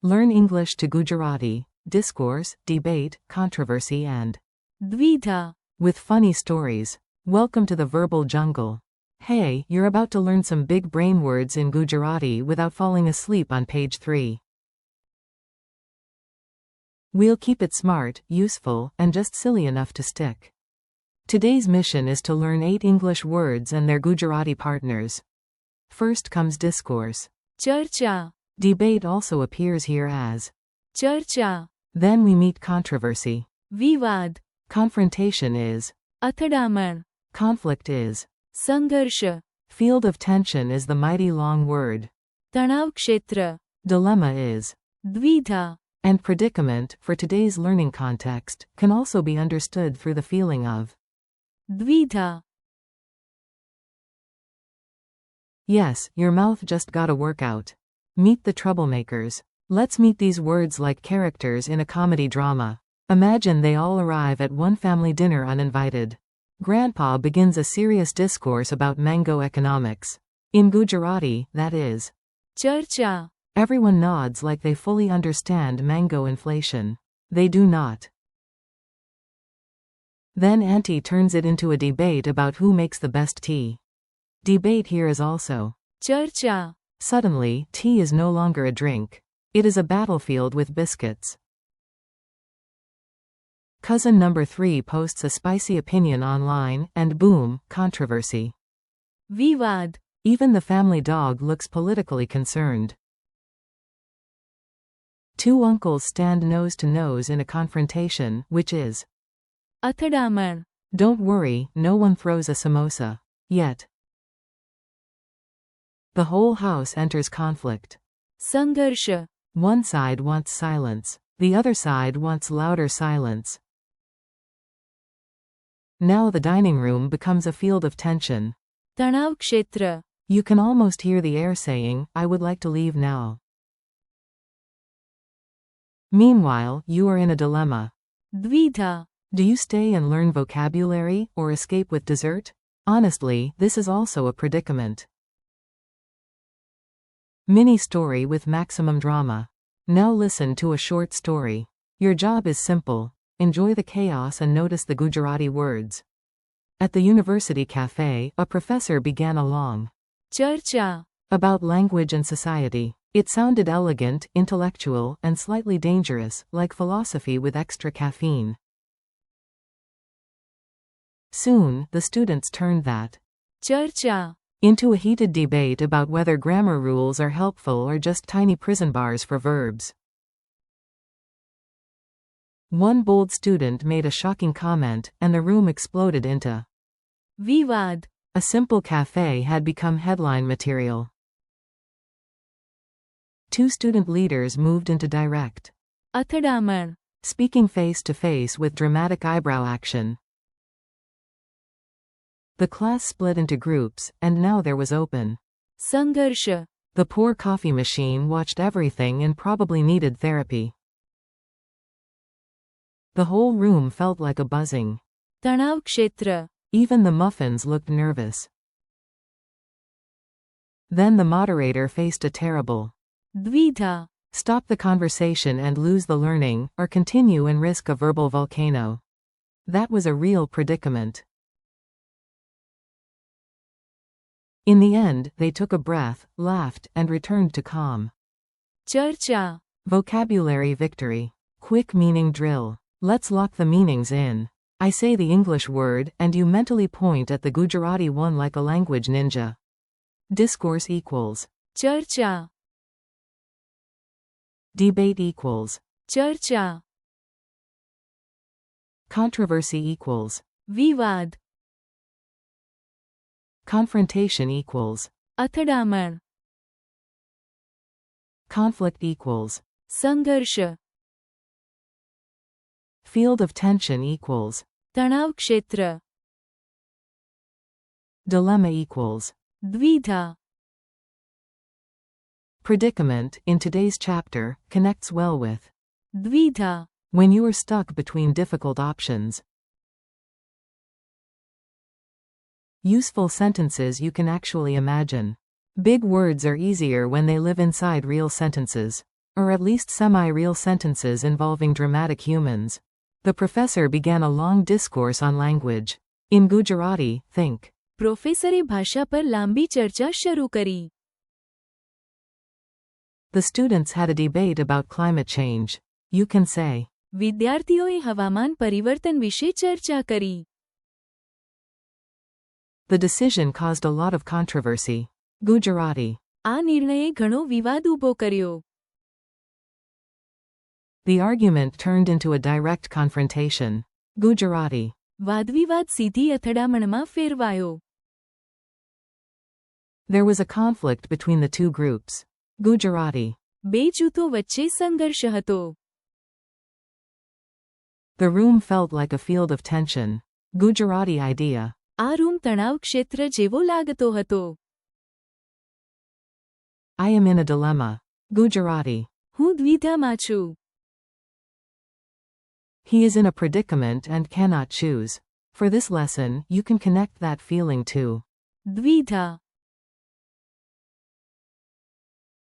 Learn English to Gujarati, discourse, debate, controversy and द्विधा, with funny stories. Welcome to the verbal jungle. Hey, you're about to learn some big brain words in Gujarati without falling asleep on page 3. We'll keep it smart, useful, and just silly enough to stick. Today's mission is to learn 8 English words and their Gujarati partners. First comes discourse. चर्चा, Debate also appears here as. चर्चा, Then we meet controversy. विवाद, Confrontation is. અથડામણ, Conflict is. संघर्ष, Field of tension is the mighty long word. तणाव क्षेत्र, Dilemma is. द्विधा, And predicament, for today's learning context, can also be understood through the feeling of. द्विधा, Yes, your mouth just got a workout. Meet the troublemakers. Let's meet these words like characters in a comedy drama. Imagine they all arrive at one family dinner uninvited. Grandpa begins a serious discourse about mango economics. In Gujarati, that is. चर्चा, Everyone nods like they fully understand mango inflation. They do not. Then Auntie turns it into a debate about who makes the best tea. Debate here is also. चर्चा, Suddenly, tea is no longer a drink. It is a battlefield with biscuits. Cousin number 3 posts a spicy opinion online, and boom, controversy. विवाद, Even the family dog looks politically concerned. 2 uncles stand nose to nose in a confrontation, which is. અથડામણ, Don't worry, no one throws a samosa. Yet. The whole house enters conflict. संघर्ष, One side wants silence. The other side wants louder silence. Now the dining room becomes a field of tension. તણાવ ક્ષેત્ર, You can almost hear the air saying, I would like to leave now. Meanwhile, you are in a dilemma. द्विधा, Do you stay and learn vocabulary, or escape with dessert? Honestly, this is also a predicament. Mini story with maximum drama. Now listen to a short story. Your job is simple. Enjoy the chaos and notice the Gujarati words. At the university cafe, a professor began a long चर्चा, about language and society. It sounded elegant, intellectual, and slightly dangerous, like philosophy with extra caffeine. Soon, the students turned that चर्चा, into a heated debate about whether grammar rules are helpful or just tiny prison bars for verbs. One bold student made a shocking comment, and the room exploded into. विवाद, A simple cafe had become headline material. 2 student leaders moved into direct. અથડામણ, Speaking face to face with dramatic eyebrow action. The class split into groups, and now there was open. સંઘર્ષ, The poor coffee machine watched everything and probably needed therapy. The whole room felt like a buzzing. તણાવ ક્ષેત્ર, Even the muffins looked nervous. Then the moderator faced a terrible. द्विधा, Stop the conversation and lose the learning, or continue and risk a verbal volcano. That was a real predicament. In the end, they took a breath, laughed, and returned to calm. चर्चा, Vocabulary victory. Quick meaning drill. Let's lock the meanings in. I say the English word, and you mentally point at the Gujarati one like a language ninja. Discourse equals. चर्चा, Debate equals. चर्चा, Controversy equals. विवाद, Confrontation equals. અથડામણ, Conflict equals. સંઘર્ષ, Field of tension equals. તણાવ ક્ષેત્ર, Dilemma equals. દ્વિધા, Predicament, in today's chapter, connects well with. દ્વિધા, When you are stuck between difficult options. Useful sentences you can actually imagine. Big words are easier when they live inside real sentences. or at least semi-real sentences involving dramatic humans. The professor began a long discourse on language. In Gujarati, think. પ્રોફેસરે ભાષા પર લાંબી ચર્ચા શરૂ કરી. The students had a debate about climate change. You can say. વિદ્યાર્થીઓએ હવામાન પરિવર્તન વિશે ચર્ચા કરી. The decision caused a lot of controversy. Gujarati. આ નિર્ણયે ઘણો વિવાદ ઊભો કર્યો. The argument turned into a direct confrontation. Gujarati. વાદવિવાદ સીધી અથડામણમાં ફેરવાયો. There was a conflict between the two groups. Gujarati. બે જૂથો વચ્ચે સંઘર્ષ હતો. The room felt like a field of tension. Gujarati idea. આ રૂમ તણાવ ક્ષેત્ર જેવો લાગતો હતો. I am in a dilemma. Gujarati. હું દ્વિધામાં છું. He is in a predicament and cannot choose. For this lesson, you can connect that feeling to દ્વિધા.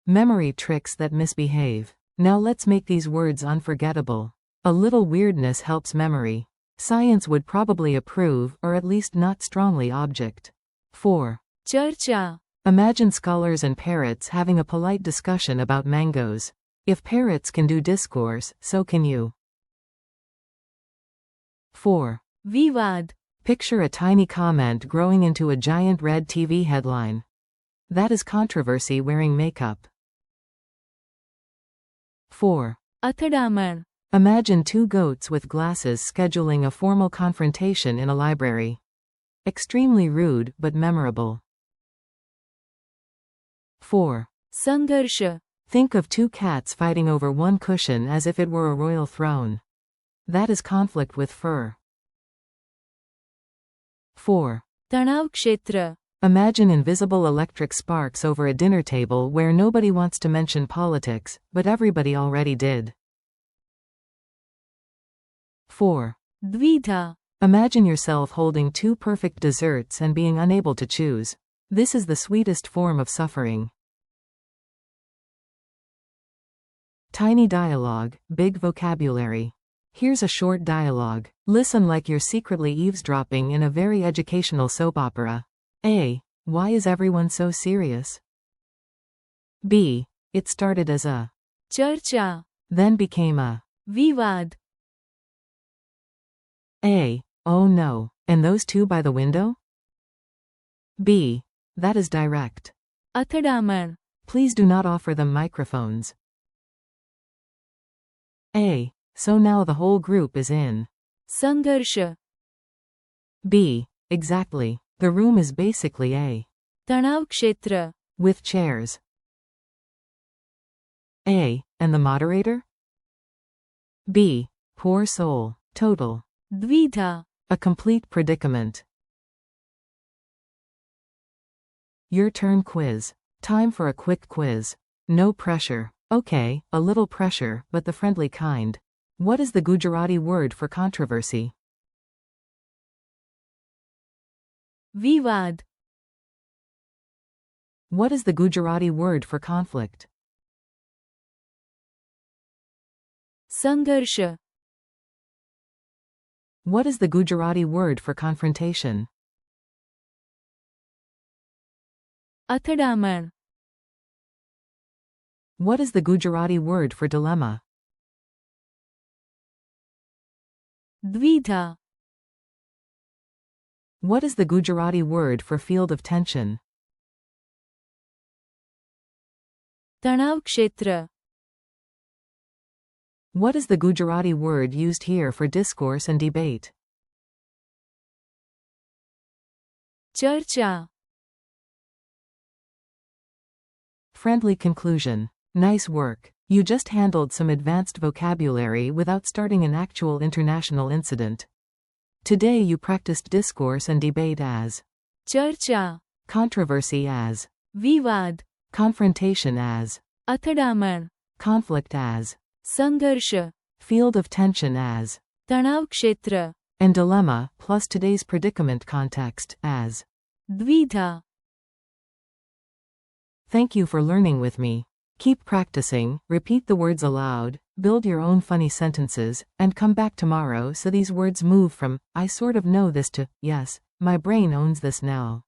memory tricks that misbehave. Now let's make these words unforgettable. A little weirdness helps memory. Science would probably approve, or at least not strongly object. 4. ચર્ચા. Imagine scholars and parrots having a polite discussion about mangoes. If parrots can do discourse, so can you. 4. વિવાદ. Picture a tiny comment growing into a giant red TV headline. That is controversy wearing makeup. 4. અથડામણ. Imagine two goats with glasses scheduling a formal confrontation in a library. Extremely rude, but memorable. 4. સંઘર્ષ. Think of two cats fighting over one cushion as if it were a royal throne. That is conflict with fur. 4. તણાવ ક્ષેત્ર. Imagine invisible electric sparks over a dinner table where nobody wants to mention politics, but everybody already did. 4. દ્વિધા. Imagine yourself holding two perfect desserts and being unable to choose. This is the sweetest form of suffering. Tiny dialogue, big vocabulary. Here's a short dialogue. Listen like you're secretly eavesdropping in a very educational soap opera. A. Why is everyone so serious? B. It started as a ચર્ચા. then became a વિવાદ. A. Oh no, and those two by the window? B. That is direct. અથડામણ. Please do not offer them microphones. A. So now the whole group is in. સંઘર્ષ. B. Exactly. The room is basically a તણાવ ક્ષેત્ર. with chairs. A. And the moderator? B. Poor soul. Total. દ્વિધા. A complete predicament. Your turn quiz. Time for a quick quiz. No pressure. Okay, a little pressure, but the friendly kind. What is the Gujarati word for controversy? વિવાદ. What is the Gujarati word for conflict? સંઘર્ષ. What is the Gujarati word for confrontation? અથડામણ. What is the Gujarati word for dilemma? દ્વિધા. What is the Gujarati word for field of tension? તણાવ ક્ષેત્ર. What is the Gujarati word used here for discourse and debate? ચર્ચા. Friendly conclusion. Nice work. You just handled some advanced vocabulary without starting an actual international incident. Today you practiced discourse and debate as ચર્ચા. controversy as વિવાદ. confrontation as અથડામણ. conflict as સંઘર્ષ. field of tension as તણાવ ક્ષેત્ર. and dilemma plus today's predicament context as દ્વિધા. Thank you for learning with me. Keep practicing, repeat the words aloud, build your own funny sentences, and come back tomorrow so these words move from, I sort of know this to, yes, my brain owns this now.